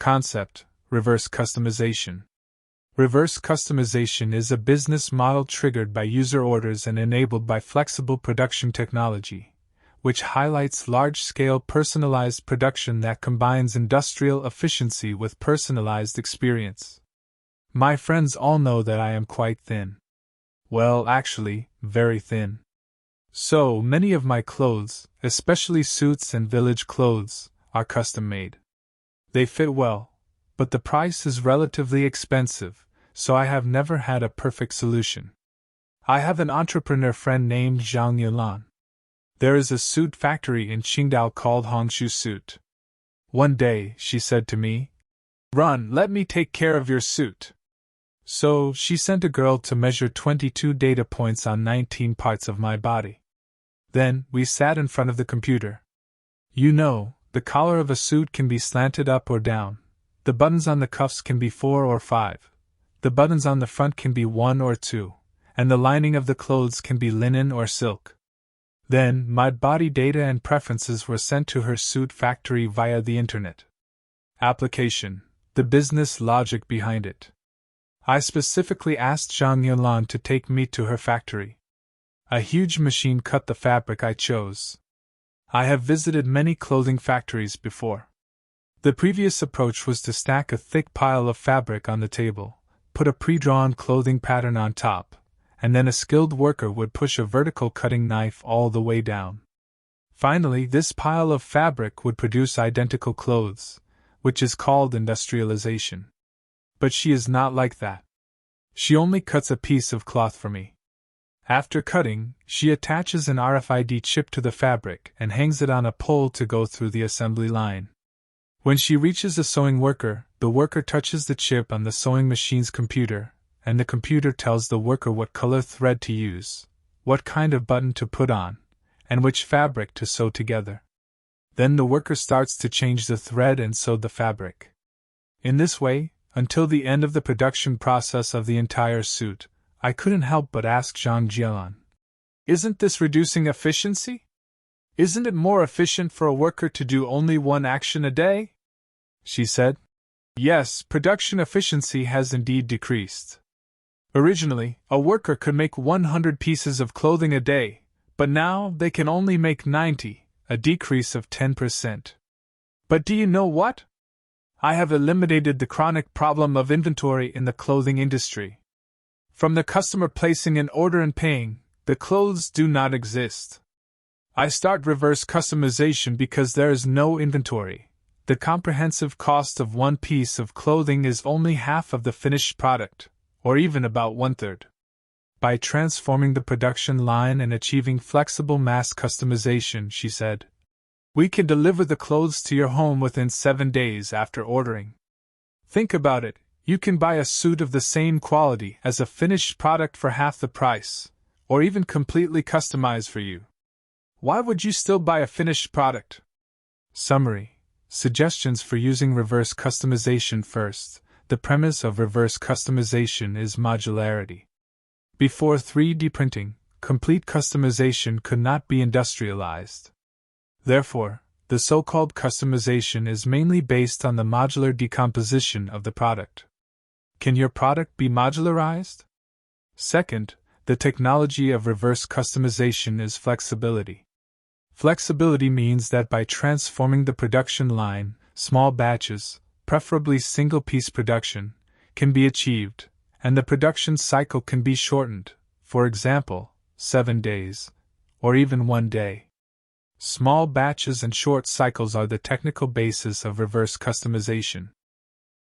Concept: reverse customization. Reverse customization is a business model triggered by user orders and enabled by flexible production technology, which highlights large-scale personalized production that combines industrial efficiency with personalized experience. My friends all know that I am quite thin. Well, actually, very thin. So, many of my clothes, especially suits and village clothes, are custom-made. They fit well, but the price is relatively expensive, so I have never had a perfect solution. I have an entrepreneur friend named Zhang Yunlan. There is a suit factory in Qingdao called Hongshu Suit. One day, she said to me, "Run, let me take care of your suit." So, she sent a girl to measure 22 data points on 19 parts of my body. Then, we sat in front of the computer. You know, the collar of a suit can be slanted up or down. The buttons on the cuffs can be 4 or 5. The buttons on the front can be 1 or 2. And the lining of the clothes can be linen or silk. Then, my body data and preferences were sent to her suit factory via the internet. Application: the business logic behind it. I specifically asked Zhang Yunlan to take me to her factory. A huge machine cut the fabric I chose. I have visited many clothing factories before. The previous approach was to stack a thick pile of fabric on the table, put a pre-drawn clothing pattern on top, and then a skilled worker would push a vertical cutting knife all the way down. Finally, this pile of fabric would produce identical clothes, which is called industrialization. But she is not like that. She only cuts a piece of cloth for me. After cutting, she attaches an RFID chip to the fabric and hangs it on a pole to go through the assembly line. When she reaches a sewing worker, the worker touches the chip on the sewing machine's computer, and the computer tells the worker what color thread to use, what kind of button to put on, and which fabric to sew together. Then the worker starts to change the thread and sew the fabric. In this way, until the end of the production process of the entire suit, I couldn't help but ask Zhang Yunlan, "Isn't this reducing efficiency? Isn't it more efficient for a worker to do only one action a day?" She said, "Yes, production efficiency has indeed decreased. Originally, a worker could make 100 pieces of clothing a day, but now they can only make 90, a decrease of 10%. But do you know what? I have eliminated the chronic problem of inventory in the clothing industry. From the customer placing an order and paying, the clothes do not exist. I start reverse customization because there is no inventory. The comprehensive cost of one piece of clothing is only half of the finished product, or even about 1/3. By transforming the production line and achieving flexible mass customization," she said, "we can deliver the clothes to your home within 7 days after ordering. Think about it, you can buy a suit of the same quality as a finished product for half the price, or even completely customized for you. Why would you still buy a finished product?" Summary: suggestions for using reverse customization. First, the premise of reverse customization is modularity. Before 3D printing, complete customization could not be industrialized. Therefore, the so-called customization is mainly based on the modular decomposition of the product. Can your product be modularized? Second, the technology of reverse customization is flexibility. Flexibility means that by transforming the production line, small batches, preferably single-piece production, can be achieved, and the production cycle can be shortened, for example, 7 days, or even 1 day. Small batches and short cycles are the technical basis of reverse customization.